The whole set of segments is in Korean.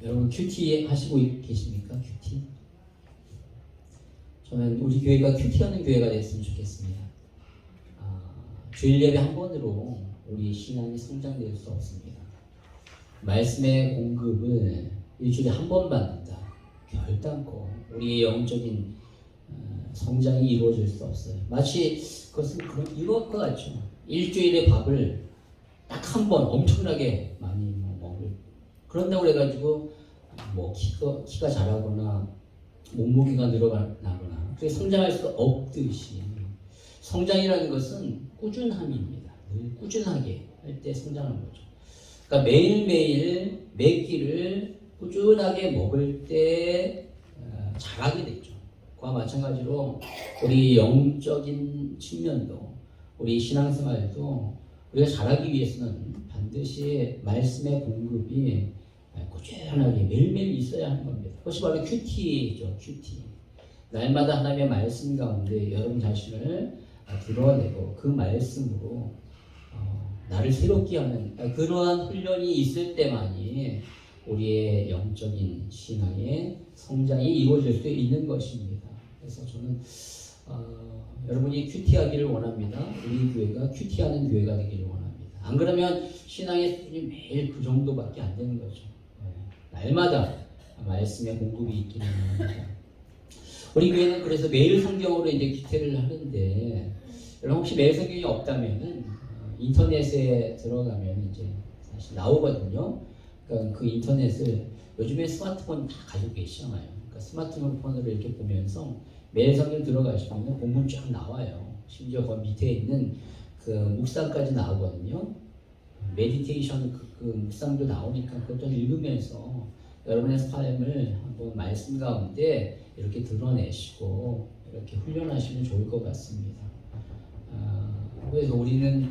여러분 큐티 하시고 계십니까? 큐티? 저는 우리 교회가 큐티하는 교회가 됐으면 좋겠습니다. 주일 예배 한 번으로 우리 신앙이 성장될 수 없습니다. 말씀의 공급을 일주일에 한 번 받는다. 결단코 우리의 영적인 성장이 이루어질 수 없어요. 마치 그것은 이것 같죠. 일주일에 밥을 딱 한 번 엄청나게 많이 먹을. 그런다고 그래가지고 뭐 키가 자라거나 몸무게가 늘어나거나 그게 성장할 수 없듯이 성장이라는 것은 꾸준함입니다. 늘 꾸준하게 할 때 성장하는 거죠. 그러니까 매일매일 몇 끼를 꾸준하게 먹을 때 자라게 되죠. 그와 마찬가지로 우리 영적인 측면도 우리 신앙생활도 우리가 자라기 위해서는 반드시 말씀의 공급이 꾸준하게 매일매일 있어야 하는 겁니다. 그것이 바로 큐티죠. 큐티. 날마다 하나님의 말씀 가운데 여러분 자신을 드러내고 그 말씀으로 나를 새롭게 하는 그러한 훈련이 있을 때만이 우리의 영적인 신앙의 성장이 이루어질 수 있는 것입니다. 그래서 저는 여러분이 큐티하기를 원합니다. 우리 교회가 큐티하는 교회가 되기를 원합니다. 안 그러면 신앙의 수준이 매일 그 정도밖에 안 되는 거죠. 날마다 말씀의 공급이 있기를 원합니다. 우리 교회는 그래서 매일 성경으로 이제 큐티를 하는데 여러분 혹시 매일 성경이 없다면은 인터넷에 들어가면 이제 사실 나오거든요. 그러니까 그 인터넷을 요즘에 스마트폰 다 가지고 계시잖아요. 그러니까 스마트폰으로 이렇게 보면서 매일 성경 들어가시면 본문 쫙 나와요. 심지어 그 밑에 있는 그 묵상까지 나오거든요. 메디테이션 그 묵상도 나오니까 그것도 읽으면서 여러분의 삶을 한번 말씀 가운데 이렇게 드러내시고 이렇게 훈련하시면 좋을 것 같습니다. 그래서 우리는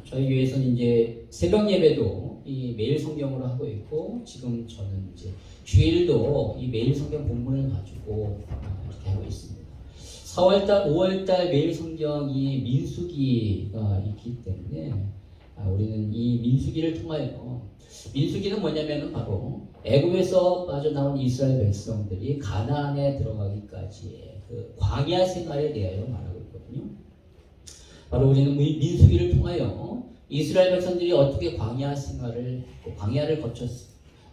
저희 교회에서는 이제 새벽 예배도 이 매일 성경으로 하고 있고 지금 저는 이제 주일도 이 매일 성경 본문을 가지고 이렇게 하고 있습니다. 4월달, 5월달 매일 성경이 민수기가 있기 때문에 우리는 이 민수기를 통하여 민수기는 뭐냐면은 바로 애굽에서 빠져나온 이스라엘 백성들이 가나안에 들어가기까지의 그 광야 생활에 대하여 말하고 있거든요. 바로 우리는 민수기를 통하여 이스라엘 백성들이 어떻게 광야 생활을 했고 광야를 거쳐서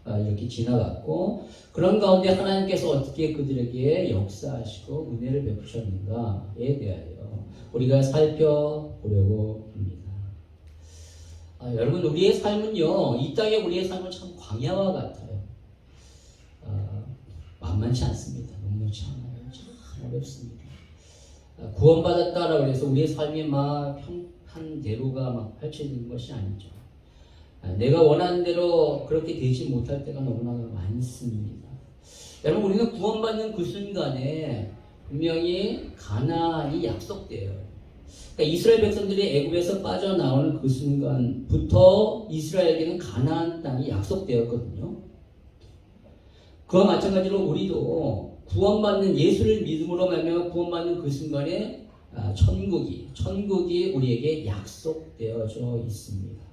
이렇게 지나갔고 그런 가운데 하나님께서 어떻게 그들에게 역사하시고 은혜를 베푸셨는가에 대하여 우리가 살펴보려고 합니다. 여러분 우리의 삶은요 이 땅에 우리의 삶은 참 광야와 같아요. 만만치 않습니다. 녹록치 않아요. 참 어렵습니다. 구원받았다라고 해서 우리의 삶이 막 평한 대로가 막 펼쳐지는 것이 아니죠. 내가 원하는 대로 그렇게 되지 못할 때가 너무나 많습니다. 여러분 우리는 구원받는 그 순간에 분명히 가나안이 약속돼요. 그러니까 이스라엘 백성들이 애굽에서 빠져나오는 그 순간부터 이스라엘에게는 가나안 땅이 약속되었거든요. 그와 마찬가지로 우리도 구원받는 예수를 믿음으로 말미암아 구원받는 그 순간에 천국이 우리에게 약속되어져 있습니다.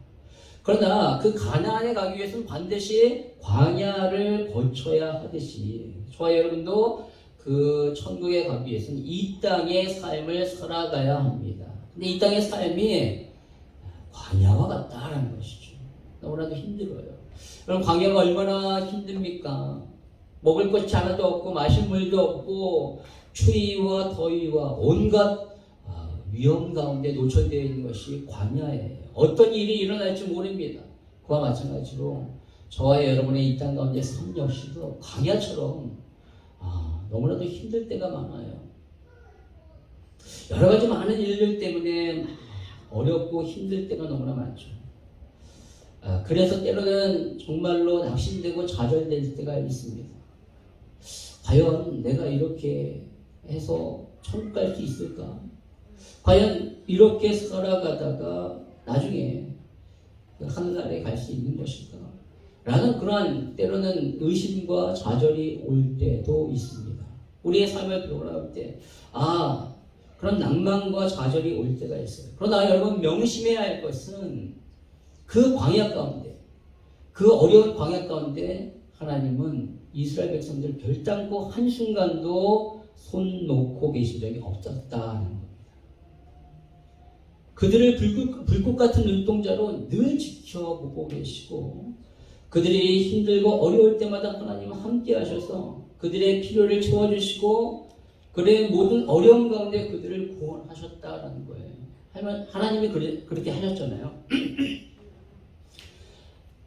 그러나 그 가나안에 가기 위해서는 반드시 광야를 거쳐야 하듯이 저와 여러분도 그 천국에 가기 위해서는 이 땅의 삶을 살아가야 합니다. 근데 이 땅의 삶이 광야와 같다라는 것이죠. 너무나도 힘들어요. 그럼 광야가 얼마나 힘듭니까? 먹을 것이 하나도 없고 마실 물도 없고 추위와 더위와 온갖 위험 가운데 노출되어 있는 것이 광야예요. 어떤 일이 일어날지 모릅니다. 그와 마찬가지로 저와 여러분의 이 땅 가운데 삶 역시도 광야처럼 너무나도 힘들 때가 많아요. 여러 가지 많은 일들 때문에 어렵고 힘들 때가 너무나 많죠. 그래서 때로는 정말로 낙심되고 좌절될 때가 있습니다. 과연 내가 이렇게 해서 천국 갈 수 있을까? 과연 이렇게 살아가다가 나중에 하늘나라에 갈 수 있는 것일까? 라는 그러한 때로는 의심과 좌절이 올 때도 있습니다. 우리의 삶을 돌아볼 때 그런 낭만과 좌절이 올 때가 있어요. 그러나 여러분 명심해야 할 것은 그 광야 가운데 그 어려운 광야 가운데 하나님은 이스라엘 백성들 결단코 한순간도 손 놓고 계신 적이 없었다는 겁니다. 그들을 불꽃 같은 눈동자로 늘 지켜보고 계시고 그들이 힘들고 어려울 때마다 하나님은 함께 하셔서 그들의 필요를 채워주시고 그들의 모든 어려움 가운데 그들을 구원하셨다라는 거예요. 하나님이 그렇게 하셨잖아요.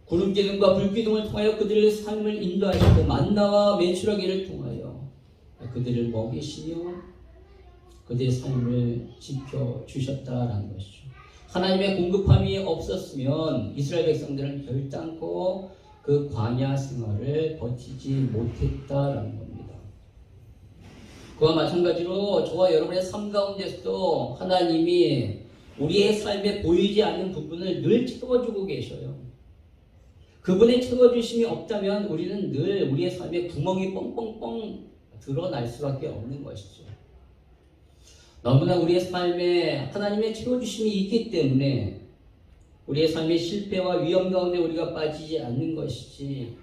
구름기둥과 불기둥을 통하여 그들의 삶을 인도하시고 만나와 메추라기를 통하여 그들을 먹이시며 그들의 삶을 지켜주셨다라는 것이죠. 하나님의 공급함이 없었으면 이스라엘 백성들은 결단코 그 광야 생활을 버티지 못했다라는 겁니다. 그와 마찬가지로 저와 여러분의 삶 가운데서도 하나님이 우리의 삶에 보이지 않는 부분을 늘 채워주고 계셔요. 그분의 채워주심이 없다면 우리는 늘 우리의 삶에 구멍이 뻥뻥뻥 드러날 수밖에 없는 것이죠. 너무나 우리의 삶에 하나님의 채워주심이 있기 때문에 우리의 삶의 실패와 위험 가운데 우리가 빠지지 않는 것이지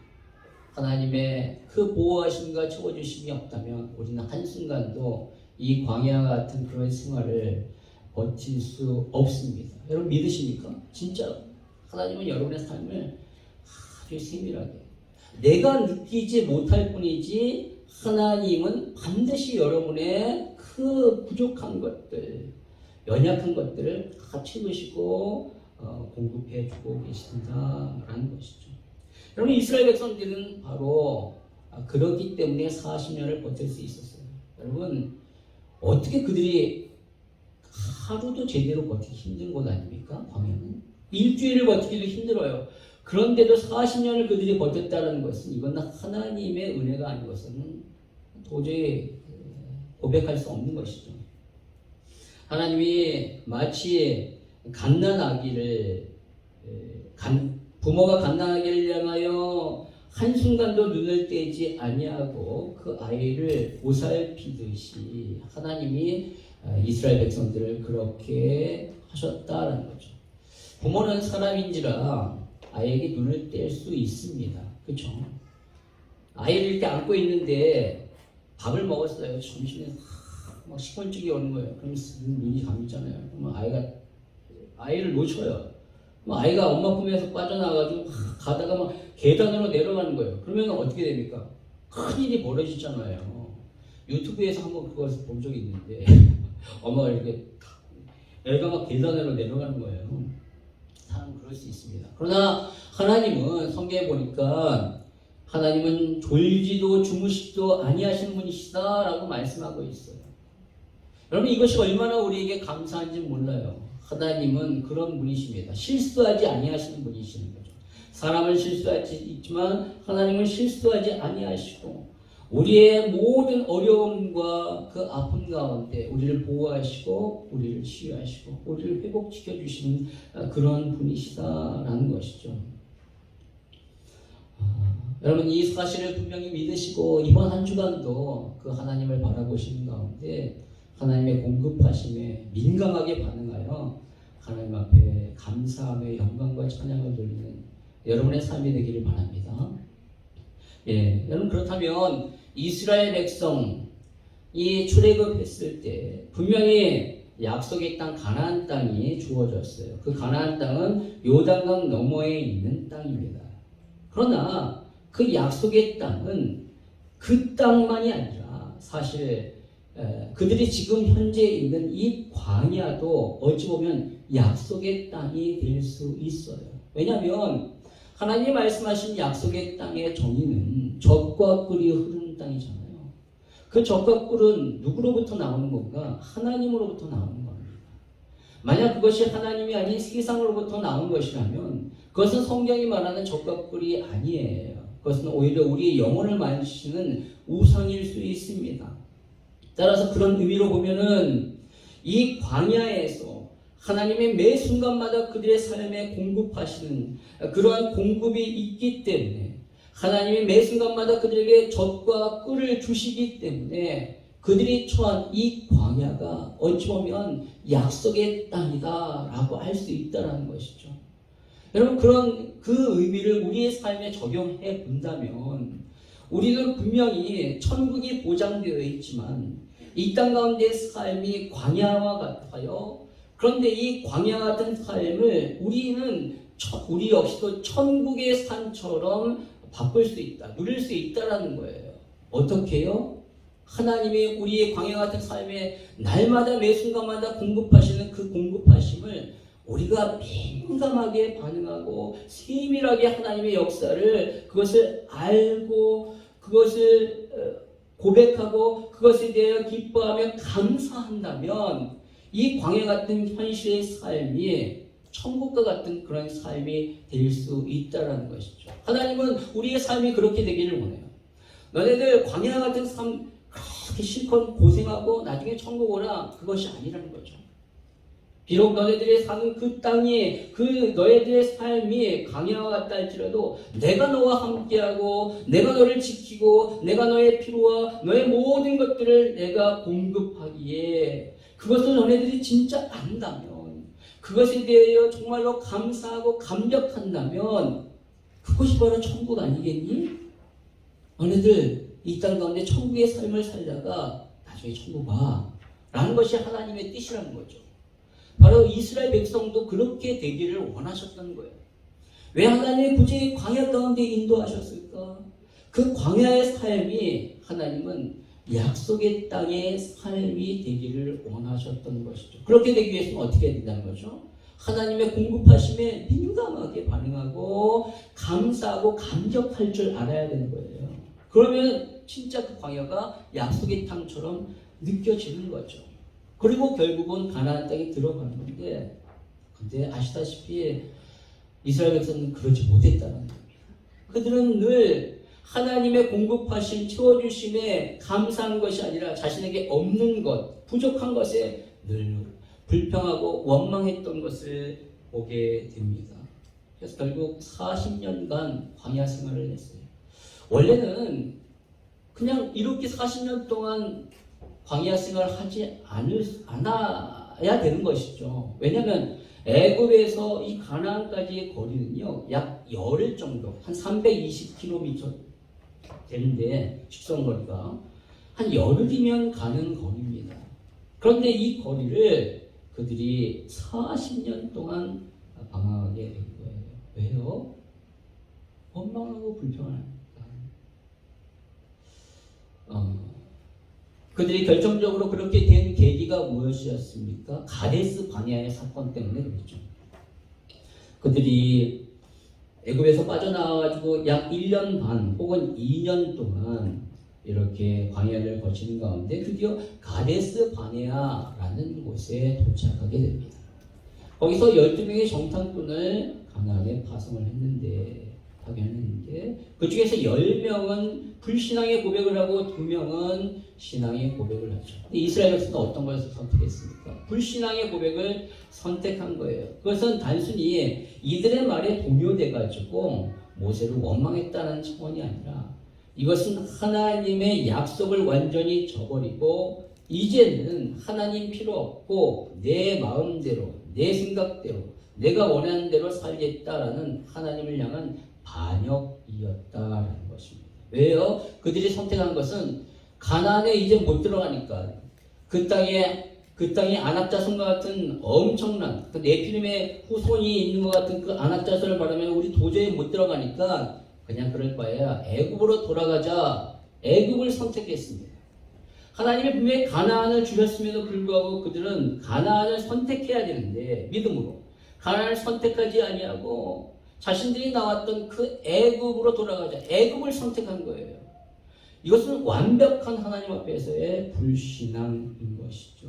하나님의 그 보호하심과 채워주심이 없다면 우리는 한순간도 이 광야 같은 그런 생활을 버틸 수 없습니다. 여러분 믿으십니까? 진짜 하나님은 여러분의 삶을 아주 세밀하게 내가 느끼지 못할 뿐이지 하나님은 반드시 여러분의 그 부족한 것들, 연약한 것들을 다 채우시고 공급해 주고 계신다라는 것이죠. 여러분 이스라엘 백성들은 바로 그렇기 때문에 40년을 버틸 수 있었어요. 여러분 어떻게 그들이 하루도 제대로 버티기 힘든 것 아닙니까? 광야는 일주일을 버티기도 힘들어요. 그런데도 40년을 그들이 버텼다는 것은 이건 하나님의 은혜가 아닌 것은 도저히 고백할 수 없는 것이죠. 하나님이 마치 부모가 갓난아기를 향하여 한순간도 눈을 떼지 아니하고 그 아이를 보살피듯이 하나님이 이스라엘 백성들을 그렇게 하셨다라는 거죠. 부모는 사람인지라 아이에게 눈을 뗄 수 있습니다. 그렇죠? 아이를 이렇게 안고 있는데 밥을 먹었어요. 점심에 막 식곤증이 오는 거예요. 그럼 눈이 감잖아요. 그러면 아이를 놓쳐요. 그럼 아이가 엄마 품에서 빠져나가가지고 가다가 막 계단으로 내려가는 거예요. 그러면 어떻게 됩니까? 큰일이 벌어지잖아요. 유튜브에서 한번 그것을 본 적이 있는데 엄마가 이렇게 애가 막 계단으로 내려가는 거예요. 사람 그럴 수 있습니다. 그러나 하나님은 성경에 보니까 하나님은 졸지도 주무시지도 아니하시는 분이시다라고 말씀하고 있어요. 여러분 이것이 얼마나 우리에게 감사한지 몰라요. 하나님은 그런 분이십니다. 실수하지 아니하시는 분이시는 거죠. 사람은 실수하지 있지만 하나님은 실수하지 아니하시고 우리의 모든 어려움과 그 아픔 가운데 우리를 보호하시고 우리를 치유하시고 우리를 회복시켜 주시는 그런 분이시다라는 것이죠. 여러분 이 사실을 분명히 믿으시고 이번 한 주간도 그 하나님을 바라보시는 가운데 하나님의 공급하심에 민감하게 반응하여 하나님 앞에 감사함의 영광과 찬양을 돌리는 여러분의 삶이 되기를 바랍니다. 예, 여러분 그렇다면 이스라엘 백성이 출애굽했을 때 분명히 약속의 땅 가나안 땅이 주어졌어요. 그 가나안 땅은 요단강 너머에 있는 땅입니다. 그러나 그 약속의 땅은 그 땅만이 아니라 사실 그들이 지금 현재 있는 이 광야도 어찌 보면 약속의 땅이 될 수 있어요. 왜냐하면 하나님이 말씀하신 약속의 땅의 정의는 젖과 꿀이 흐르는 땅이잖아요. 그 젖과 꿀은 누구로부터 나오는 건가? 하나님으로부터 나오는 겁니다. 만약 그것이 하나님이 아닌 세상으로부터 나온 것이라면 그것은 성경이 말하는 젖과 꿀이 아니에요. 그것은 오히려 우리의 영혼을 만지시는 우상일 수 있습니다. 따라서 그런 의미로 보면은 이 광야에서 하나님의 매 순간마다 그들의 삶에 공급하시는 그러한 공급이 있기 때문에 하나님이 매 순간마다 그들에게 젖과 꿀을 주시기 때문에 그들이 처한 이 광야가 어찌 보면 약속의 땅이다라고 할 수 있다는 것이죠. 여러분 그런 그 의미를 우리의 삶에 적용해 본다면 우리는 분명히 천국이 보장되어 있지만 이 땅 가운데의 삶이 광야와 같아요. 그런데 이 광야 같은 삶을 우리 역시도 천국의 산처럼 바꿀 수 있다, 누릴 수 있다라는 거예요. 어떻게요? 하나님이 우리의 광야 같은 삶에 날마다 매 순간마다 공급하시는 그 공급하심을 우리가 민감하게 반응하고 세밀하게 하나님의 역사를 그것을 알고 그것을 고백하고 그것에 대해 기뻐하며 감사한다면 이 광야 같은 현실의 삶이 천국과 같은 그런 삶이 될 수 있다는 것이죠. 하나님은 우리의 삶이 그렇게 되기를 원해요. 너네들 광야 같은 삶 그렇게 실컷 고생하고 나중에 천국 오라, 그것이 아니라는 거죠. 비록 너네들의 사는 그 땅이 그 너희들의 삶이 광야와 같다 할지라도 내가 너와 함께하고 내가 너를 지키고 내가 너의 필요와 너의 모든 것들을 내가 공급하기에 그것을 너네들이 진짜 안다면, 그것에 대하여 정말로 감사하고 감격한다면 그것이 바로 천국 아니겠니? 너네들 이 땅 가운데 천국의 삶을 살다가 나중에 천국 와 라는 것이 하나님의 뜻이라는 거죠. 바로 이스라엘 백성도 그렇게 되기를 원하셨던 거예요. 왜 하나님이 굳이 광야 가운데 인도하셨을까? 그 광야의 삶이 하나님은 약속의 땅의 삶이 되기를 원하셨던 것이죠. 그렇게 되기 위해서는 어떻게 해야 된다는 거죠? 하나님의 공급하심에 민감하게 반응하고 감사하고 감격할 줄 알아야 되는 거예요. 그러면 진짜 그 광야가 약속의 땅처럼 느껴지는 거죠. 그리고 결국은 가나안 땅에 들어가는 건데, 근데 아시다시피 이스라엘 백성은 그러지 못했다는 겁니다. 그들은 늘 하나님의 공급하심, 채워주심에 감사한 것이 아니라 자신에게 없는 것, 부족한 것에 늘 불평하고 원망했던 것을 보게 됩니다. 그래서 결국 40년간 광야 생활을 했어요. 원래는 그냥 이렇게 40년 동안 광야 생활을 하지 않아야 되는 것이죠. 왜냐하면 애굽에서 이 가나안까지의 거리는요, 약 열흘 정도, 한 320km 되는데, 직선거리가 한 열흘이면 가는 거리입니다. 그런데 이 거리를 그들이 40년 동안 방황하게 된 거예요. 왜요? 원망하고 불평하니까. 그들이 결정적으로 그렇게 된 계기가 무엇이었습니까? 가데스 바네아의 사건 때문에 그랬죠. 그들이 애굽에서 빠져나와가지고 약 1년 반 혹은 2년 동안 이렇게 광야를 거치는 가운데 드디어 가데스 바네아라는 곳에 도착하게 됩니다. 거기서 12명의 정탐꾼을 가나안에 파송을 했는데 그 중에서 10명은 불신앙의 고백을 하고 2명은 신앙의 고백을 하죠. 이스라엘 백성은 어떤 것을 선택했습니까? 불신앙의 고백을 선택한 거예요. 그것은 단순히 이들의 말에 동요돼가지고 모세를 원망했다는 차원이 아니라 이것은 하나님의 약속을 완전히 저버리고 이제는 하나님 필요 없고 내 마음대로 내 생각대로 내가 원하는 대로 살겠다라는 하나님을 향한 반역이었다라는 것입니다. 왜요? 그들이 선택한 것은 가나안에 이제 못 들어가니까 그 땅에 안악자손과 같은 엄청난 그 네피림의 후손이 있는 것 같은 그 안악자손을 바라면 우리 도저히 못 들어가니까 그냥 그럴 바에야 애굽으로 돌아가자. 애굽을 선택했습니다. 하나님이 분명히 가나안을 주셨음에도 불구하고 그들은 가나안을 선택해야 되는데 믿음으로 가나안을 선택하지 아니하고 자신들이 나왔던 그 애굽으로 돌아가자. 애굽을 선택한 거예요. 이것은 완벽한 하나님 앞에서의 불신앙인 것이죠.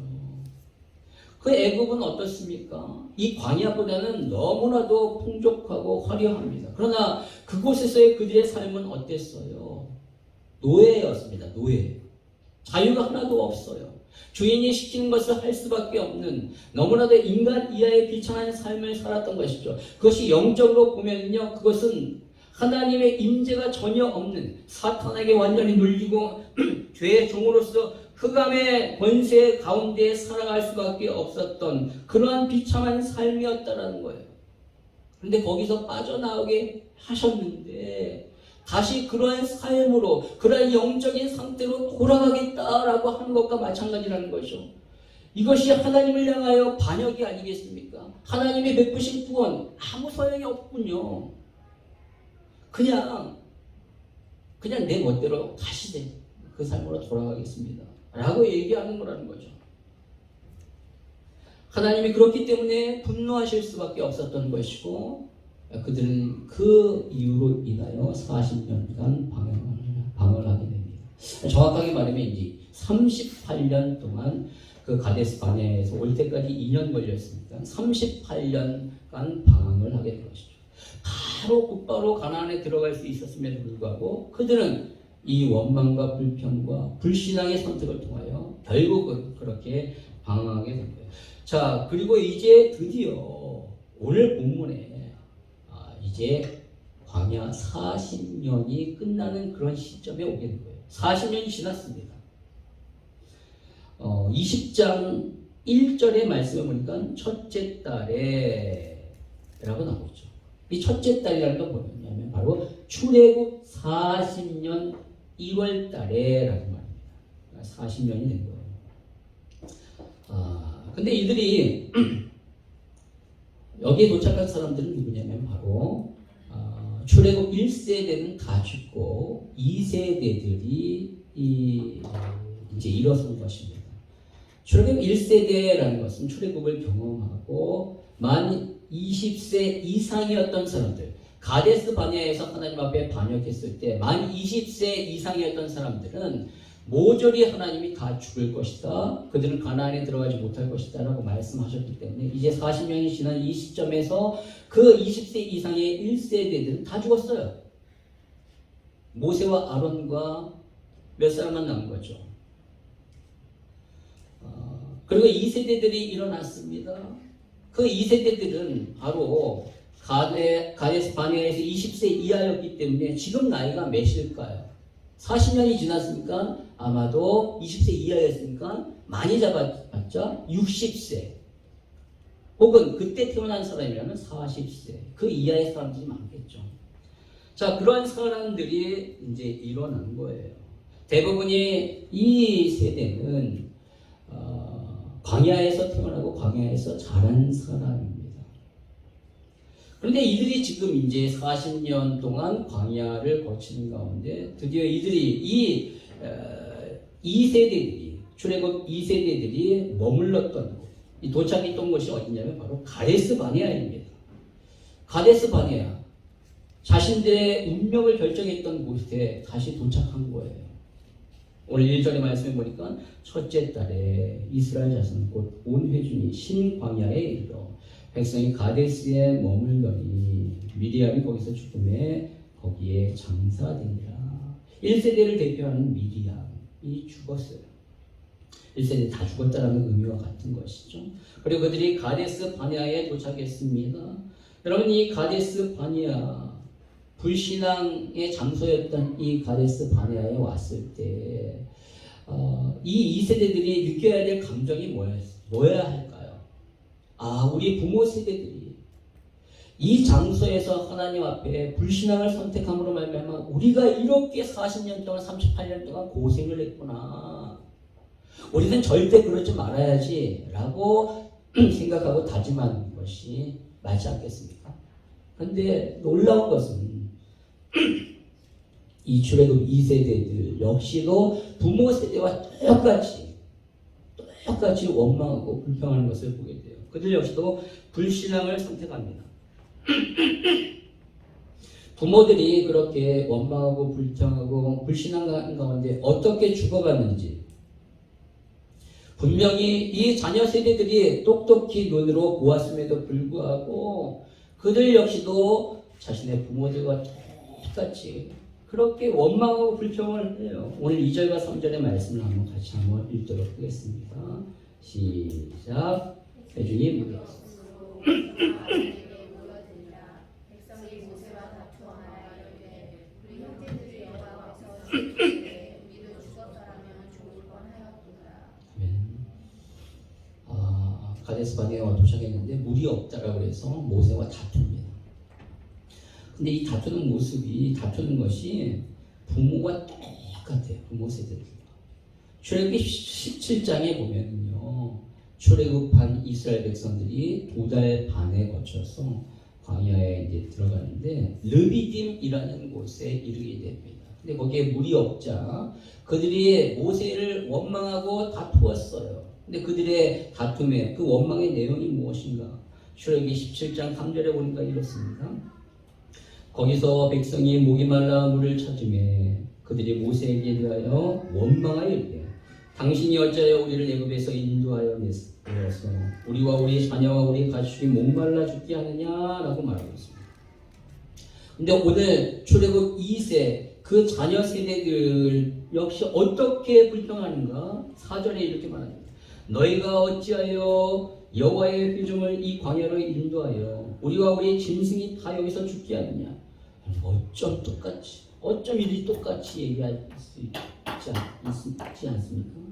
그 애굽은 어떻습니까? 이 광야보다는 너무나도 풍족하고 화려합니다. 그러나 그곳에서의 그들의 삶은 어땠어요? 노예였습니다. 노예. 자유가 하나도 없어요. 주인이 시키는 것을 할 수밖에 없는 너무나도 인간 이하의 비참한 삶을 살았던 것이죠. 그것이 영적으로 보면요, 그것은 하나님의 임재가 전혀 없는 사탄에게 완전히 눌리고 죄의 종으로서 흑암의 권세 가운데 살아갈 수밖에 없었던 그러한 비참한 삶이었다라는 거예요. 그런데 거기서 빠져나오게 하셨는데 다시 그러한 삶으로, 그러한 영적인 상태로 돌아가겠다라고 하는 것과 마찬가지라는 것이죠. 이것이 하나님을 향하여 반역이 아니겠습니까? 하나님이 베푸신 구원 아무 소용이 없군요. 그냥 내 멋대로 다시 그 삶으로 돌아가겠습니다 라고 얘기하는 거라는 거죠. 하나님이 그렇기 때문에 분노하실 수밖에 없었던 것이고, 그들은 그 이유로 인하여 40년간 방황을 하게 됩니다. 정확하게 말하면 이제 38년 동안 그 가데스 바네아에서 올 때까지 2년 걸렸으니까 38년간 방황을 하게 된 것이죠. 바로 곧바로 가나안에 들어갈 수 있었음에도 불구하고 그들은 이 원망과 불평과 불신앙의 선택을 통하여 결국은 그렇게 방황하게 된 거예요. 자, 그리고 이제 드디어 오늘 본문에 이제 광야 40년이 끝나는 그런 시점에 오게 된 거예요. 40년이 지났습니다. 20장 1절의 말씀에 보니까 첫째 달에 라고 나오죠. 이 첫째 달이라는 건 뭐냐면 바로 출애굽 40년 1월 달에 라고 말합니다. 40년이 된 거예요. 근데 이들이 여기에 도착한 사람들은 누구냐면 바로 출애굽 1세대는 다 죽고 2세대들이 이제 일어선 것입니다. 출애굽 1세대라는 것은 출애굽을 경험하고 만 20세 이상이었던 사람들, 가데스 바네아에서 하나님 앞에 반역했을 때 만 20세 이상이었던 사람들은 모조리 하나님이 다 죽을 것이다. 그들은 가나안에 들어가지 못할 것이다 라고 말씀하셨기 때문에 이제 40년이 지난 이 시점에서 그 20세 이상의 1세대들은 다 죽었어요. 모세와 아론과 몇 사람만 남은 거죠. 그리고 2세대들이 일어났습니다. 그 2세대들은 바로 가데스 바네아에서 20세 이하였기 때문에 지금 나이가 몇일까요? 40년이 지났으니까 아마도 20세 이하였으니까 많이 잡았죠? 60세 혹은 그때 태어난 사람이라면 40세 그 이하의 사람들이 많겠죠. 자, 그런 사람들이 이제 일어난 거예요. 대부분이 이 세대는 광야에서 태어나고 광야에서 자란 사람입니다. 그런데 이들이 지금 이제 40년 동안 광야를 거치는 가운데 드디어 이들이 이 세대들이 출애굽 2세대들이 머물렀던 이 도착했던 곳이 어디냐면 바로 가데스 바네아입니다. 가데스 바네아 자신들의 운명을 결정했던 곳에 다시 도착한 거예요. 오늘 1절의 말씀에 보니까 첫째 달에 이스라엘 자손 곧 온 회중이 신광야에 이르러 백성이 가데스에 머물더니 미리암이 거기서 죽음에 거기에 장사되니라. 1세대를 대표하는 미리암이 죽었어요. 1세대 다 죽었다라는 의미와 같은 것이죠. 그리고 그들이 가데스 바네아에 도착했습니다. 여러분, 이 가데스 바네아 불신앙의 장소였던 이 가데스 바네아에 왔을 때 이 2세대들이 느껴야 될 감정이 뭐여야 할까요? 우리 부모 세대들이 이 장소에서 하나님 앞에 불신앙을 선택함으로 말미암아 우리가 이렇게 40년 동안 38년 동안 고생을 했구나. 우리는 절대 그러지 말아야지 라고 생각하고 다짐하는 것이 맞지 않겠습니까? 그런데 놀라운 것은 이 출애굽 2세대들 역시도 부모 세대와 똑같이 원망하고 불평하는 것을 보게 돼요. 그들 역시도 불신앙을 선택합니다. 부모들이 그렇게 원망하고 불평하고 불신앙하는 가운데 어떻게 죽어갔는지 분명히 이 자녀 세대들이 똑똑히 눈으로 보았음에도 불구하고 그들 역시도 자신의 부모들과 똑같이 그렇게 원망하고 불평을 해요. 오늘 2절과 3절의 말씀을 같이 한번 읽도록 하겠습니다. 시작. 회중이 묻었습니다. 가데스 바네아에 도착했는데 물이 없다라고 해서 모세와 다툽니다. 근데 이 다투는 모습이, 다투는 것이 부모가 똑같아요. 부모 세대들과. 출애굽기 17장에 보면은요, 출애굽한 이스라엘 백성들이 2달 반에 거쳐서 광야에 이제 들어가는데 르비딤이라는 곳에 이르게 됩니다. 근데 거기에 물이 없자 그들이 모세를 원망하고 다투었어요. 근데 그들의 다툼의 그 원망의 내용이 무엇인가? 출애굽기 17장 3절에 보니까 이렇습니다. 거기서 백성이 목이 말라 물을 찾으매 그들이 모세에게 대하여 원망하여 이르되 당신이 어찌하여 우리를 애굽에서 인도하여 내어서 우리와 우리 자녀와 우리 가축이 목말라 죽게 하느냐라고 말하고 있습니다. 근데 오늘 출애굽 2세 그 자녀 세대들 역시 어떻게 불평하는가? 4절에 이렇게 말합니다. 너희가 어찌하여 여호와의 회중을 이 광야로 인도하여 우리와 우리 짐승이 다 여기서 죽게 하느냐? 어쩜 이리 똑같이 얘기할 수 있지 않습니까?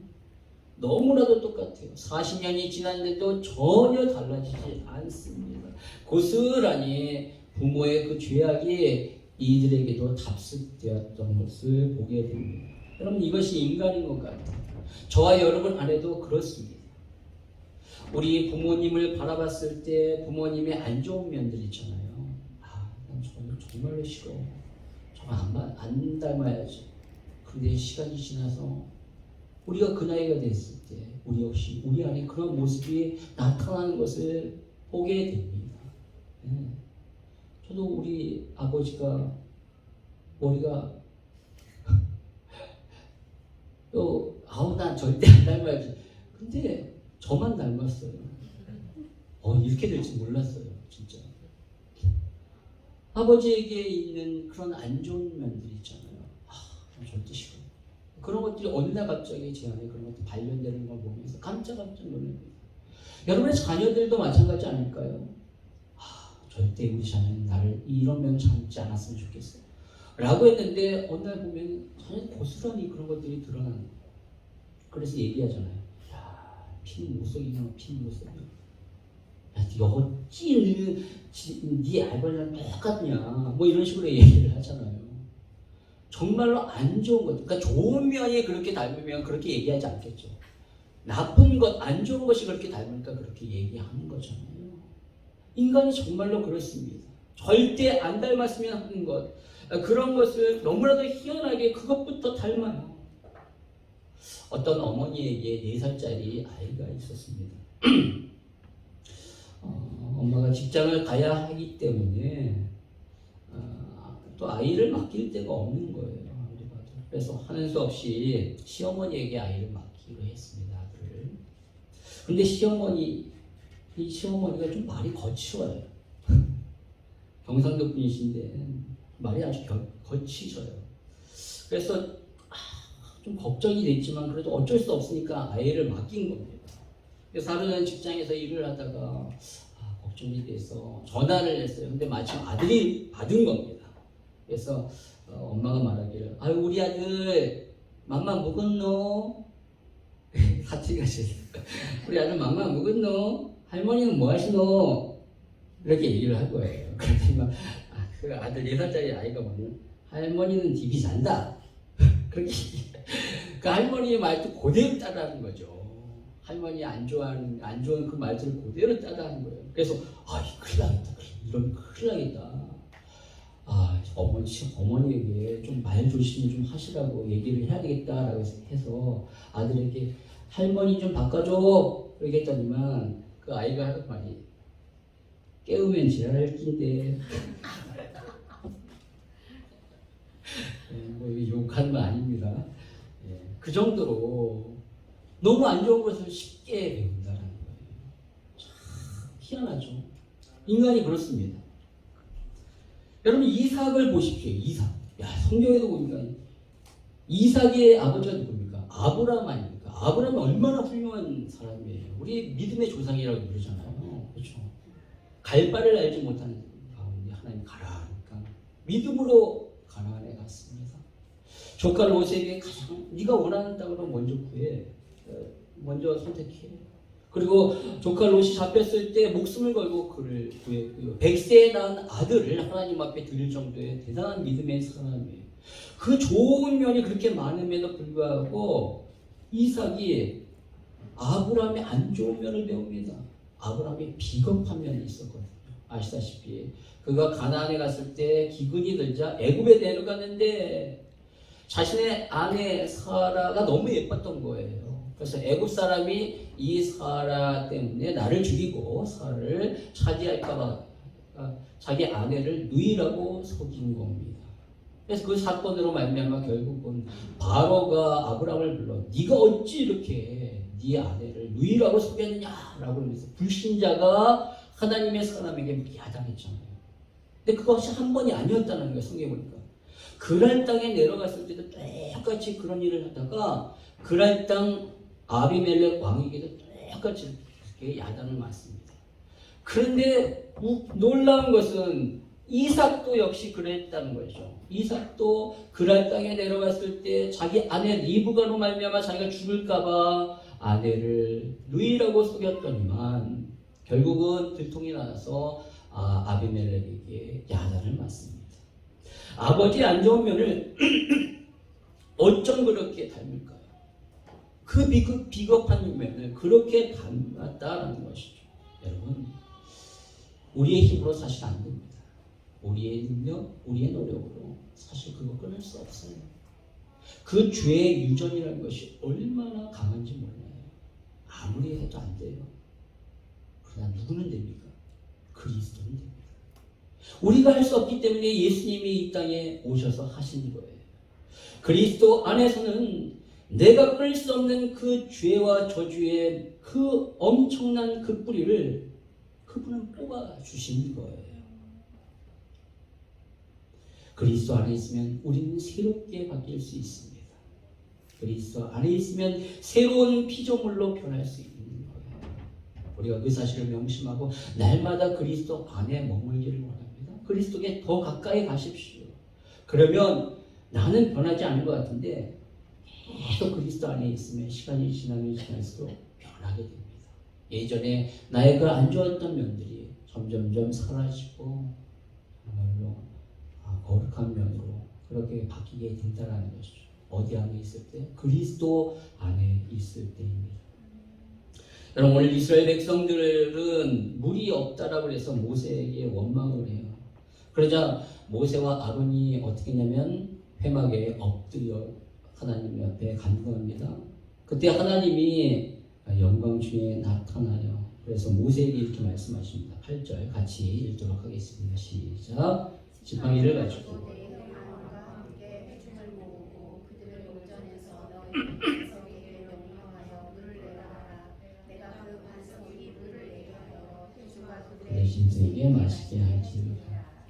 너무나도 똑같아요. 40년이 지났는데도 전혀 달라지지 않습니다. 고스란히 부모의 그 죄악이 이들에게도 답습되었던 것을 보게 됩니다. 여러분, 이것이 인간인 것 같아요. 저와 여러분 안에도 그렇습니다. 우리 부모님을 바라봤을 때 부모님의 안 좋은 면들 있잖아요. 난 정말로 싫어. 정말 안 닮아야지. 근데 시간이 지나서 우리가 그 나이가 됐을 때 우리 역시 우리 안에 그런 모습이 나타나는 것을 보게 됩니다. 저도 우리 아버지가 머리가 난 절대 안 닮아야지. 근데 저만 닮았어요. 이렇게 될 줄 몰랐어요. 진짜. 아버지에게 있는 그런 안 좋은 면들이 있잖아요. 절대 싫어. 그런 것들이 어느 날 갑자기 제 안에 그런 것들이 발견되는 걸 보면서 깜짝깜짝 놀랍니다. 여러분의 자녀들도 마찬가지 아닐까요? 절대 우리 자녀는 나를 이런 면 참지 않았으면 좋겠어요. 라고 했는데 어느 날 보면 전혀 고스란히 그런 것들이 드러나는 거예요. 그래서 얘기하잖아요. 피는 못 속이냐, 피는 못 속이냐. 어찌 네 알바랑 똑같냐. 뭐 이런 식으로 얘기를 하잖아요. 정말로 안 좋은 것, 그러니까 좋은 면이 그렇게 닮으면 그렇게 얘기하지 않겠죠. 나쁜 것, 안 좋은 것이 그렇게 닮으니까 그렇게 얘기하는 거잖아요. 인간이 정말로 그렇습니다. 절대 안 닮았으면 하는 것, 그런 것을 너무나도 희한하게 그것부터 닮아요. 어떤 어머니에게 4살짜리 아이가 있었습니다. 엄마가 직장을 가야 하기 때문에 또 아이를 맡길 데가 없는 거예요. 그래서 하는 수 없이 시어머니에게 아이를 맡기로 했습니다. 아들을. 근데 이 시어머니가 좀 말이 거칠어요. 경상도 분이신데 말이 아주 거치셔요. 그래서 좀 걱정이 됐지만 그래도 어쩔 수 없으니까 아이를 맡긴 겁니다. 그래서 하루는 직장에서 일을 하다가 걱정이 돼서 전화를 했어요. 근데 마침 아들이 받은 겁니다. 그래서 엄마가 말하기를 우리 아들 맘마 묵었노? 같이 가시죠. 우리 아들 맘마 묵었노? 할머니는 뭐 하시노? 이렇게 얘기를 할 거예요. 그러더니 그 아들 4살짜리 아이가 뭐냐면 할머니는 집이 잔다. 그렇게 그 할머니의 말도 그대로 따라하는 거죠. 할머니 안 좋은 그 말들을 그대로 따라하는 거예요. 그래서 큰일 나겠다. 이러면 큰일 나겠다. 어머니에게 좀 말 조심 좀 하시라고 얘기를 해야 되겠다라고 해서 아들에게 할머니 좀 바꿔줘 그러겠더니만 그 아이가 하는 말이 깨우면 지랄할 낀데 뭐 욕하는 건 아닙니다. 그 정도로 너무 안 좋은 것을 쉽게 배운다는 거예요. 참 희한하죠. 인간이 그렇습니다. 여러분 이삭을 보십시오. 이삭. 성경에도 보니까 이삭의 아버지가 누굽니까? 아브라함 아닙니까? 아브라함이 얼마나 훌륭한 사람이에요. 우리 믿음의 조상이라고 부르잖아요. 그렇죠. 갈 바를 알지 못하는 가운데 하나님 가라 하니까 믿음으로 가나안에 갔습니다. 조카 롯에게 가장 네가 원하는 땅으로 먼저 구해. 먼저 선택해. 그리고 조카 롯이 잡혔을 때 목숨을 걸고 그를 구했고요. 100세에 낳은 아들을 하나님 앞에 드릴 정도의 대단한 믿음의 사람이에요. 그 좋은 면이 그렇게 많음에도 불구하고 이삭이 아브라함의 안 좋은 면을 배웁니다. 아브라함의 비겁한 면이 있었거든요. 아시다시피 그가 가나안에 갔을 때 기근이 들자 애굽에 내려갔는데 자신의 아내 사라가 너무 예뻤던 거예요. 그래서 애굽 사람이 이 사라 때문에 나를 죽이고 사라를 차지할까봐 자기 아내를 누이라고 속인 겁니다. 그래서 그 사건으로 말미암아 결국은 바로가 아브라함을 불러 네가 어찌 이렇게 네 아내를 누이라고 속였느냐라고 하면서 불신자가 하나님의 사람에게 야단했잖아요. 근데 그것이 한 번이 아니었다는 거예요. 성경에 보니까 그랄 땅에 내려갔을 때도 똑같이 그런 일을 하다가 그랄 땅 아비멜렉 왕에게도 똑같이 그렇게 야단을 맞습니다. 그런데 놀라운 것은 이삭도 역시 그랬다는 거죠. 이삭도 그랄 땅에 내려갔을 때 자기 아내 리브가로 말미암아 자기가 죽을까봐 아내를 누이라고 속였더니만 결국은 들통이 나서 아비멜렉에게 야단을 맞습니다. 아버지의 안 좋은 면을 어쩜 그렇게 닮을까요? 그 비겁한 면을 그렇게 닮았다라는 것이죠. 여러분, 우리의 힘으로 사실 안 됩니다. 우리의 능력, 우리의 노력으로 사실 그거 끊을 수 없어요. 그 죄의 유전이라는 것이 얼마나 강한지 몰라요. 아무리 해도 안 돼요. 그러나 누구는 됩니까? 그리스도는 됩니다. 우리가 할 수 없기 때문에 예수님이 이 땅에 오셔서 하신 거예요. 그리스도 안에서는 내가 끊을 수 없는 그 죄와 저주의 그 엄청난 그 뿌리를 그분은 뽑아 주신 거예요. 그리스도 안에 있으면 우리는 새롭게 바뀔 수 있습니다. 그리스도 안에 있으면 새로운 피조물로 변할 수 있는 거예요. 우리가 그 사실을 명심하고 날마다 그리스도 안에 머물기를 원합니다. 그리스도께 더 가까이 가십시오. 그러면 나는 변하지 않을 것 같은데 계속 그리스도 안에 있으면 시간이 지나면 지날수록 변하게 됩니다. 예전에 나의 그 안 좋았던 면들이 점점점 사라지고 정말로 거룩한 면으로 그렇게 바뀌게 된다는 것이죠. 어디 안에 있을 때? 그리스도 안에 있을 때입니다. 여러분, 오늘 이스라엘 백성들은 물이 없다라고 해서 모세에게 원망을 해요. 그러자 모세와 아론이 어떻게 했냐면 회막에 엎드려 하나님 옆에 간구합니다. 그때 하나님이 영광 중에 나타나요. 그래서 모세에게 이렇게 말씀하십니다. 8절 같이 읽도록 하겠습니다. 시작. 지팡이를 가지고 내 짐승에게 마시게 하시리라.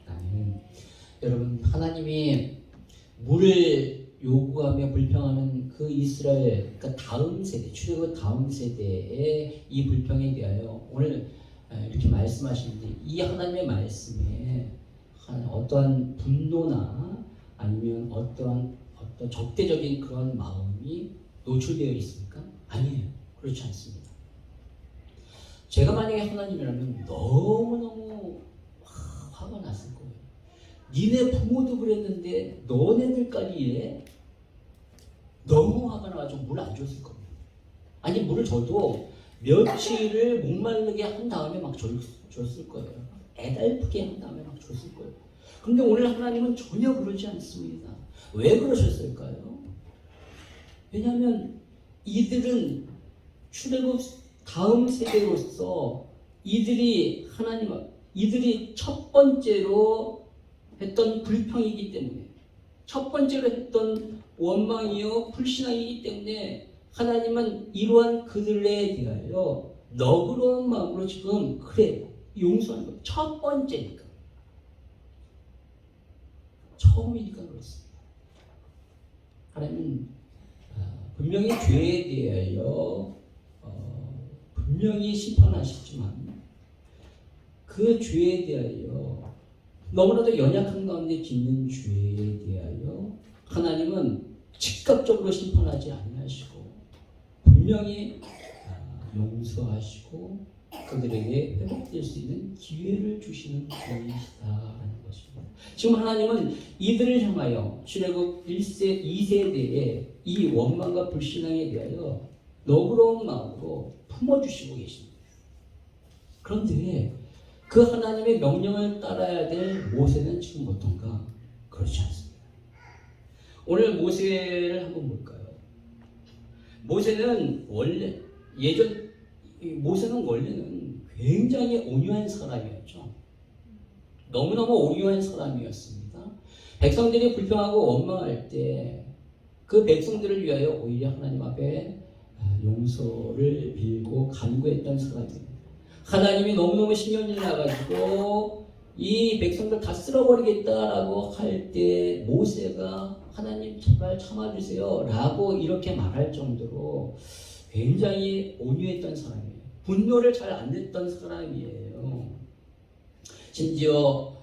아멘. 여러분, 하나님이 물을 요구하며 불평하는 그 이스라엘, 그러니까 다음 세대, 출애굽 다음 세대의 이 불평에 대하여 오늘 이렇게 말씀하시는데, 이 하나님의 말씀에 어떠한 분노나 아니면 어떤 적대적인 그런 마음이 노출되어 있습니까? 아니에요. 그렇지 않습니다. 제가 만약에 하나님이라면 너무너무 화가 났을 거예요. 니네 부모도 그랬는데 너네들까지 이래? 너무 화가 나가지고 물 안 줬을 겁니다. 아니, 물을 줘도 며칠을 목마르게 한 다음에 막 줬을 거예요. 애달프게 한 다음에 막 줬을 거예요. 그런데 오늘 하나님은 전혀 그러지 않습니다. 왜 그러셨을까요? 왜냐하면 이들은 출애굽 다음 세대로서 이들이 첫 번째로 했던 불평이기 때문에, 첫 번째로 했던 원망이요 불신앙이기 때문에 하나님은 이러한 그들에 대하여 너그러운 마음으로 지금 그래 용서하는 거예요. 첫 번째니까, 처음이니까 그렇습니다. 하나님은 분명히 죄에 대하여 분명히 심판하시지만 그 죄에 대하여, 너무나도 연약한 가운데 짓는 죄에 대하여 하나님은 즉각적으로 심판하지 아니하시고 분명히 용서하시고 그들에게 회복될 수 있는 기회를 주시는 분이시다라는 것입니다. 지금 하나님은 이들을 향하여 출애굽 1세, 2세대의 이 원망과 불신앙에 대하여 너그러운 마음으로 품어주시고 계십니다. 그런데 그 하나님의 명령을 따라야 될 모세는 지금 어떤가? 그렇지 않습니다. 오늘 모세를 한번 볼까요? 모세는 원래는 굉장히 온유한 사람이었죠. 너무너무 온유한 사람이었습니다. 백성들이 불평하고 원망할 때 그 백성들을 위하여 오히려 하나님 앞에 용서를 빌고 간구했던 사람입니다. 하나님이 너무너무 신경질 나가지고 이 백성들 다 쓸어버리겠다라고 할 때 모세가 하나님 제발 참아주세요 라고 이렇게 말할 정도로 굉장히 온유했던 사람이에요. 분노를 잘 안 냈던 사람이에요. 심지어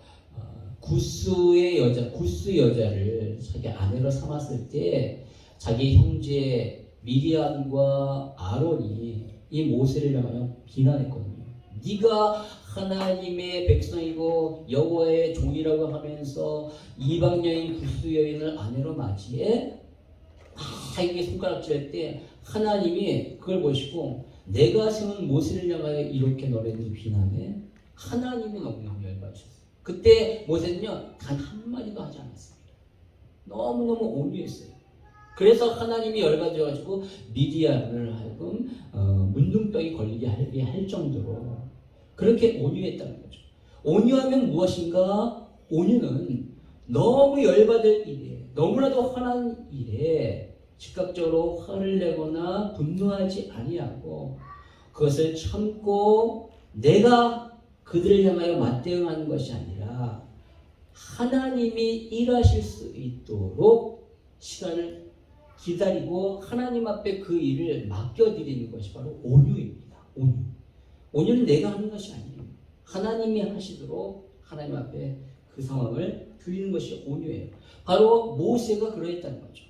구스 여자를 자기 아내로 삼았을 때 자기 형제 미리암과 아론이 이 모세를 향하여 비난했거든요. 네가 하나님의 백성이고 여호와의 종이라고 하면서 이방 여인 구스 여인을 아내로 맞이해? 자기에게 손가락질할 때 하나님이 그걸 보시고 내가 세운 모세를 향하여 이렇게 너네들이 비난해? 하나님이 너무너무 열받으셨어요. 그때 모세는요 단 한마디도 하지 않았습니다. 너무너무 온유했어요. 그래서 하나님이 열받아가지고 미디안을 하여금 문둥병이 걸리게 하게 할 정도로 그렇게 온유했다는 거죠. 온유하면 무엇인가? 온유는 너무 열받을 일에, 너무나도 화난 일에 즉각적으로 화를 내거나 분노하지 아니하고 그것을 참고 내가 그들을 향하여 맞대응하는 것이 아니라 하나님이 일하실 수 있도록 시간을 기다리고 하나님 앞에 그 일을 맡겨드리는 것이 바로 온유입니다. 온유는 내가 하는 것이 아니에요. 하나님이 하시도록 하나님 앞에 그 상황을 드리는 것이 온유예요. 바로 모세가 그러했다는 거죠.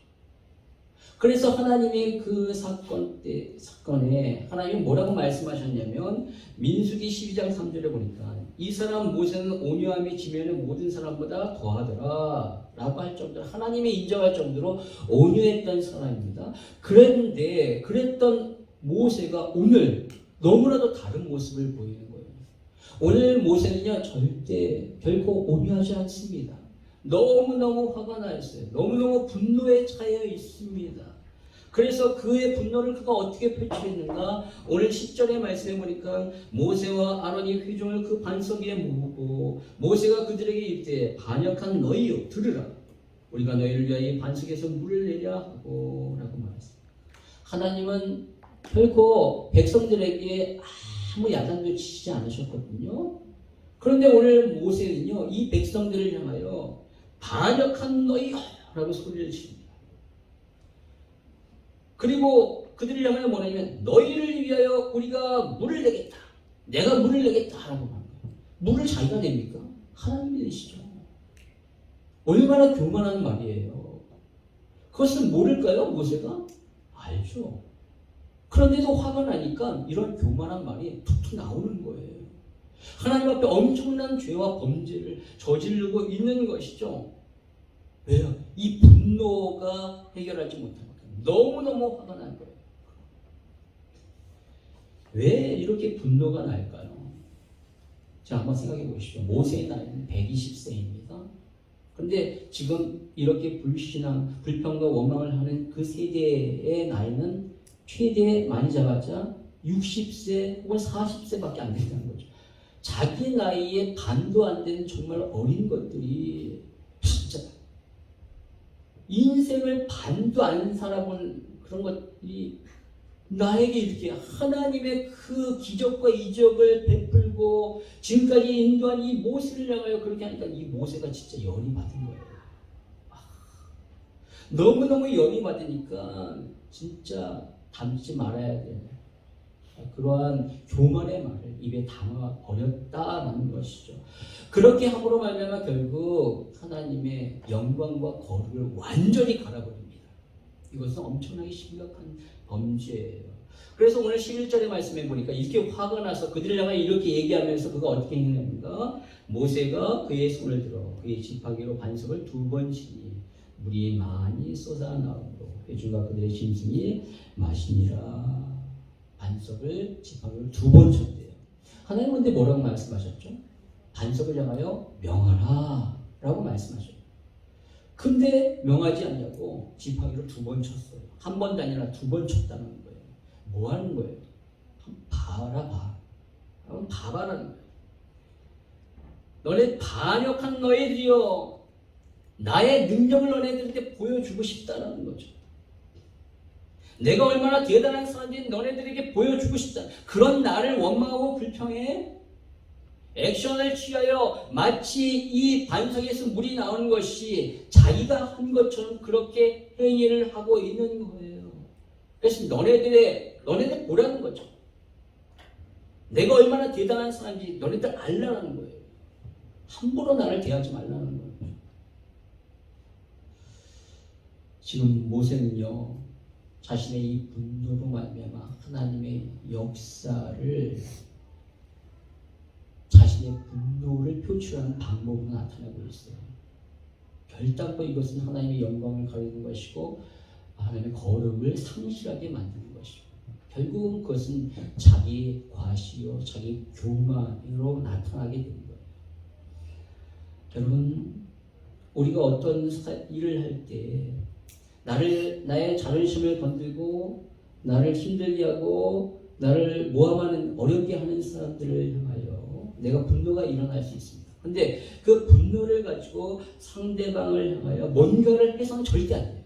그래서 하나님이 그 사건에 하나님이 뭐라고 말씀하셨냐면 민수기 12장 3절에 보니까 이 사람 모세는 온유함이 지면의 모든 사람보다 더하더라 라고 할 정도로 하나님이 인정할 정도로 온유했던 사람입니다. 그랬는데 그랬던 모세가 오늘 너무나도 다른 모습을 보이는 거예요. 오늘 모세는요 절대 결코 온유하지 않습니다. 너무너무 화가 나 있어요. 너무너무 분노에 차여 있습니다. 그래서 그의 분노를 그가 어떻게 표출했는가? 오늘 10절의 말씀에 보니까 모세와 아론이 회중을 그 반석 위에 모으고 모세가 그들에게 이르되 반역한 너희여 들으라. 우리가 너희를 위하여 이 반석에서 물을 내려 하고 라고 말했습니다. 하나님은 결코 백성들에게 아무 야단도 치지 않으셨거든요. 그런데 오늘 모세는요 이 백성들을 향하여 반역한 너희라고 소리를 칩니다. 그리고 그들을 향하여 뭐냐면 너희를 위하여 우리가 물을 내겠다. 내가 물을 내겠다라고 하는 거예요. 물을 자기가 냅니까? 하나님이 내시죠. 얼마나 교만한 말이에요. 그것은 모를까요? 모세가? 알죠. 그런데도 화가 나니까 이런 교만한 말이 툭툭 나오는 거예요. 하나님 앞에 엄청난 죄와 범죄를 저지르고 있는 것이죠. 왜요? 이 분노가 해결하지 못한 것. 너무너무 화가 난 거예요. 왜 이렇게 분노가 날까요? 자, 한번 생각해 보십시오. 모세의 나이는 120세입니다. 그런데 지금 이렇게 불신앙, 불평과 원망을 하는 그 세대의 나이는 최대 많이 잡았자 60세 혹은 40세밖에 안 된다는 거죠. 자기 나이에 반도 안 되는 정말 어린 것들이 진짜 인생을 반도 안 살아본 그런 것들이 나에게 이렇게 하나님의 그 기적과 이적을 베풀고 지금까지 인도한 이 모세를 향하여 그렇게 하니까 이 모세가 진짜 열이 받은 거예요. 너무너무 열이 받으니까 진짜 담지 말아야 돼. 그러한 교만의 말을 입에 담아 버렸다라는 것이죠. 그렇게 함으로 말미암아 결국 하나님의 영광과 거룩을 완전히 갈아버립니다. 이것은 엄청나게 심각한 범죄예요. 그래서 오늘 11절의 말씀에 보니까 이렇게 화가 나서 그들을 향해 이렇게 얘기하면서 그가 어떻게 했는가? 모세가 그의 손을 들어 그의 지팡이로 반석을 2번 치니 물이 많이 쏟아나오므로 회중과 그들의 짐승이 마시니라. 반석을 지팡이로 2번 쳤대요. 하나님 근데 뭐라고 말씀하셨죠? 반석을 향하여 명하라 라고 말씀하셨어요. 근데 명하지 않냐고 지팡이로 2번 쳤어요. 한 번도 아니라 2번 쳤다는 거예요. 뭐 하는 거예요? 봐라 봐. 봐봐라는 거예요. 너네 반역한 너희들이여, 나의 능력을 너네들한테 보여주고 싶다는 거죠. 내가 얼마나 대단한 사람인지 너네들에게 보여주고 싶다. 그런 나를 원망하고 불평해 액션을 취하여 마치 이 반석에서 물이 나오는 것이 자기가 한 것처럼 그렇게 행위를 하고 있는 거예요. 그래서 너네들 보라는 거죠. 내가 얼마나 대단한 사람인지 너네들 알라는 거예요. 함부로 나를 대하지 말라는 거예요. 지금 모세는요, 자신의 이 분노로 말미암아 하나님의 역사를, 자신의 분노를 표출하는 방법으로 나타내고 있어요. 결단코 이것은 하나님의 영광을 가리는 것이고 하나님의 거룩을 상실하게 만드는 것이고, 결국은 그것은 자기 과시요 자기 교만으로 나타나게 되는 거예요. 여러분, 우리가 어떤 일을 할 때 나의 자존심을 건들고 나를 힘들게 하고 나를 모함하는, 어렵게 하는 사람들을 향하여 내가 분노가 일어날 수 있습니다. 근데 그 분노를 가지고 상대방을 향하여 뭔가를 해서는 절대 안 돼요.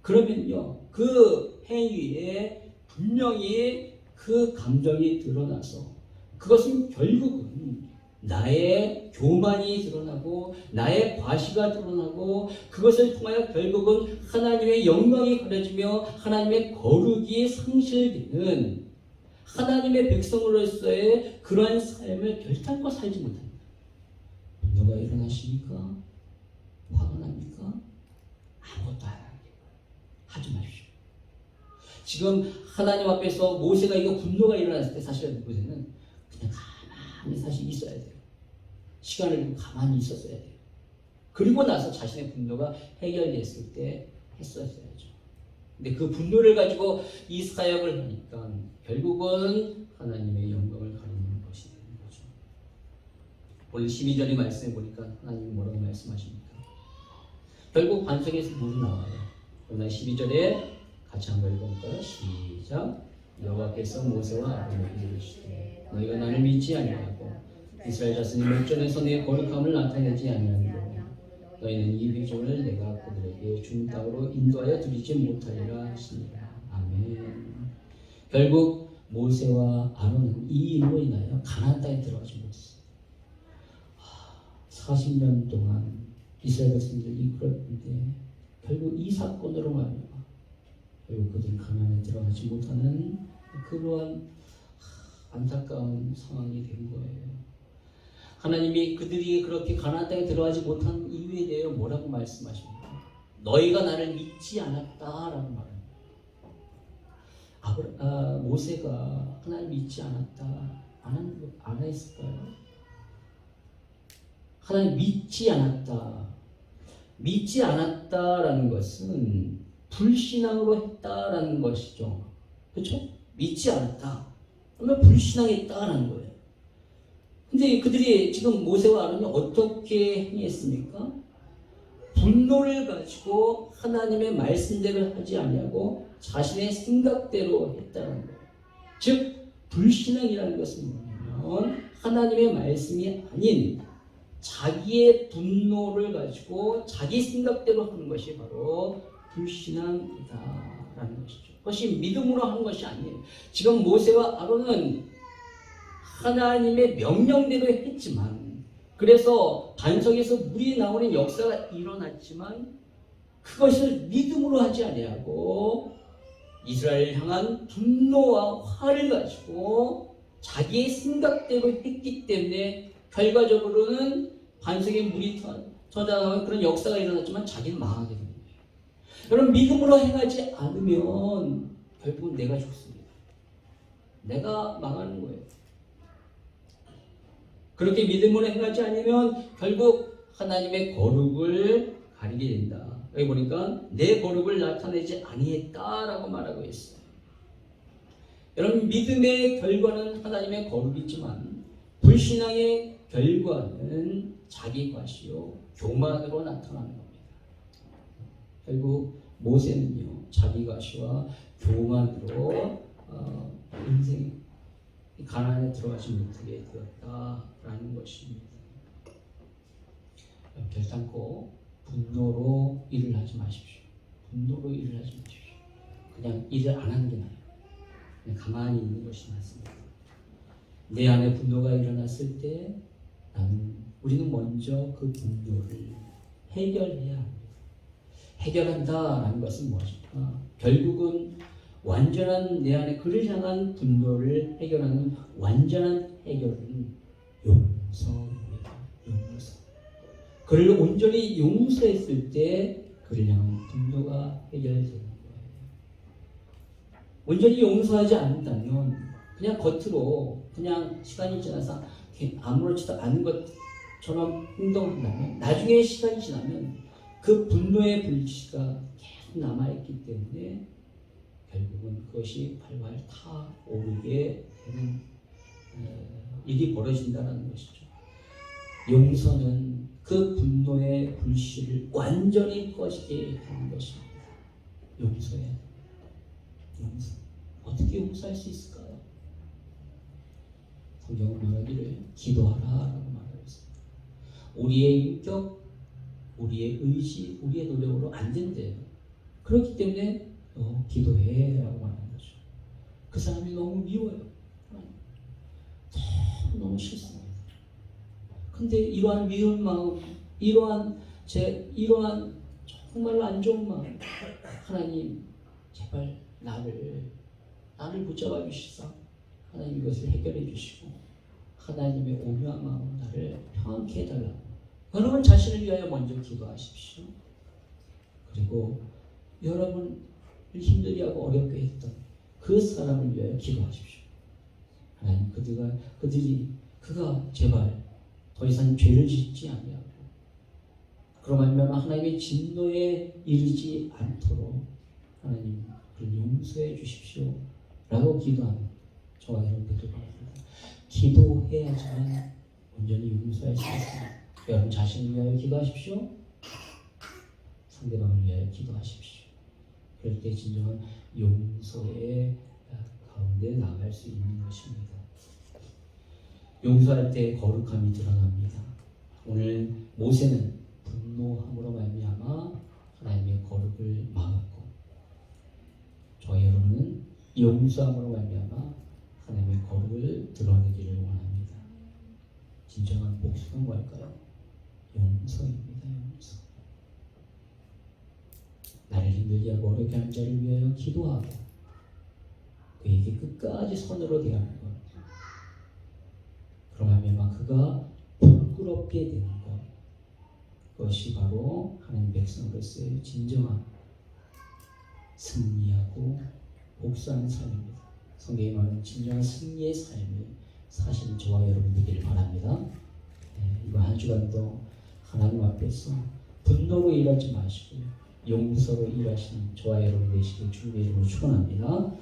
그러면요, 그 행위에 분명히 그 감정이 드러나서 그것은 결국은 나의 교만이 드러나고 나의 과시가 드러나고 그것을 통하여 결국은 하나님의 영광이 가려지며 하나님의 거룩이 상실되는 하나님의 백성으로서의 그러한 삶을 결단코 살지 못합니다. 분노가 일어나십니까? 화가 납니까? 아무것도 안 하지 마십시오. 지금 하나님 앞에서 모세가 이거 분노가 일어났을 때 사실 모세는 그냥 가만히 사실 있어야 돼요. 시간을 두고 가만히 있었어야 돼요. 그리고 나서 자신의 분노가 해결됐을 때 했었어야죠. 근데 그 분노를 가지고 이 사역을 하니까 결국은 하나님의 영광을 가리는 것이 되는 거죠. 오늘 12절의 말씀에 보니까 하나님이 뭐라고 말씀하십니까? 결국 반석에서 물이 나와요. 그러나 12절에 같이 한번 읽어볼까요? 시작. 여호와께서 모세와 아론에게 이르시되 너희가 나를 믿지 아니하고 이스라엘 자손이 목전에서 내 거룩함을 나타내지 아니하므로 너희는 이 회중을 내가 그들에게 준 땅으로 인도하여 드리지 못하리라 하시니라. 아멘. 결국 모세와 아론은 이 일로 인하여 가나안 땅에 들어가지 못했어요. 40년 동안 이스라엘 백성들을 이끌었는데 결국 이 사건으로 말미암아 결국 그들은 가나안에 들어가지 못하는 그러한 안타까운 상황이 된 거예요. 하나님이 그들이 그렇게 가나안 땅에 들어가지 못한 이유에 대해 뭐라고 말씀하십니까? 너희가 나를 믿지 않았다라는 말입니다. 모세가 하나님 믿지 않았다 안 했을까요? 하나님 믿지 않았다라는 것은 불신앙으로 했다라는 것이죠. 그렇죠? 믿지 않았다. 그러면 불신앙했다라는 거예요. 근데 그들이 지금 모세와 아론이 어떻게 행했습니까? 분노를 가지고 하나님의 말씀대로 하지 아니하고 자신의 생각대로 했다는 거예요. 즉 불신앙이라는 것은 뭐냐면 하나님의 말씀이 아닌 자기의 분노를 가지고 자기 생각대로 하는 것이 바로 불신앙이다라는 것이죠. 그것이 믿음으로 하는 것이 아니에요. 지금 모세와 아론은 하나님의 명령대로 했지만, 그래서 반석에서 물이 나오는 역사가 일어났지만 그것을 믿음으로 하지 아니하고 이스라엘을 향한 분노와 화를 가지고 자기의 생각대로 했기 때문에 결과적으로는 반석에 물이 터져나오는 그런 역사가 일어났지만 자기는 망하게 됩니다. 여러분, 믿음으로 행하지 않으면 결국은 내가 죽습니다. 내가 망하는 거예요. 그렇게 믿음으로 행하지 않으면 결국 하나님의 거룩을 가리게 된다. 여기 보니까 내 거룩을 나타내지 아니했다라고 말하고 있어요. 여러분, 믿음의 결과는 하나님의 거룩이지만 불신앙의 결과는 자기 과시요 교만으로 나타나는 겁니다. 결국 모세는요, 자기 과시와 교만으로 인생 가나안에 들어가지 못하게 되었다라는 것입니다. 결단코 분노로 일을 하지 마십시오. 분노로 일을 하지 마십시오. 그냥 일을 안 하는 게 나아요. 그냥 가만히 있는 것이 낫습니다. 내 안에 분노가 일어났을 때 우리는 먼저 그 분노를 해결해야 합니다. 해결한다라는 것은 무엇일까? 결국은 완전한 내 안에 그를 향한 분노를 해결하는 완전한 해결은 용서입니다. 용서. 그를 온전히 용서했을 때 그를 향한 분노가 해결되는 거예요. 온전히 용서하지 않는다면 그냥 겉으로 그냥 시간이 지나서 아무렇지도 않은 것처럼 행동한다면 나중에 시간이 지나면 그 분노의 불씨가 계속 남아있기 때문에 결국은 그것이 활활 타오르게 되는 일이 벌어진다는 것이죠. 용서는 그 분노의 불씨를 완전히 꺼지게 하는 것입니다. 용서해야 돼요. 용서. 어떻게 용서할 수 있을까요? 성경은 말하기를 기도하라라고 말하고 있습니다. 우리의 인격, 우리의 의지, 우리의 노력으로 안 된대요. 그렇기 때문에 기도해라고 말하는 거죠. 그 사람이 너무 미워요. 너무 싫습니다. 근데 이러한 미운 마음, 이러한 정말로 안 좋은 마음, 하나님 제발 나를 붙잡아 주시사 하나님 이것을 해결해 주시고 하나님의 오묘한 마음으로 나를 평안케 해달라고 여러분 자신을 위하여 먼저 기도하십시오. 그리고 여러분을 힘들게 하고 어렵게 했던 그 사람을 위하여 기도하십시오. 하나님 그가 제발 더 이상 죄를 짓지 아니하고 그러면 하나님의 진노에 이르지 않도록 하나님 그를 용서해 주십시오 라고 기도하는 저와 여러분 되길 바랍니다. 기도해야지만 온전히 용서할 수 있습니다. 여러분 자신을 위하여 기도하십시오. 상대방을 위하여 기도하십시오. 그럴 때 진정한 용서의 가운데 나아갈 수 있는 것입니다. 용서할 때 거룩함이 드러납니다. 오늘 모세는 분노함으로 말미암아 하나님의 거룩을 막았고 저희 여러분은 용서함으로 말미암아 하나님의 거룩을 드러내기를 원합니다. 진정한 복수는 뭘까요? 용서입니다. 용서. 나를 힘들게 하고 어렵게 한 자를 위하여 기도하고 그에게 끝까지 선으로 대하는 것. 그러면 그가 부끄럽게 되는 것. 그것이 바로 하나님 백성으로서의 진정한 승리하고 복수하는 삶입니다. 성경이 말하는 진정한 승리의 삶을 사시는 저와 여러분 되기를 바랍니다. 이번 한 주간도 하나님 앞에서 분노로 일하지 마시고 용서로 일하시는 저와 여러분 되시길 주님의 이름으로 축원합니다.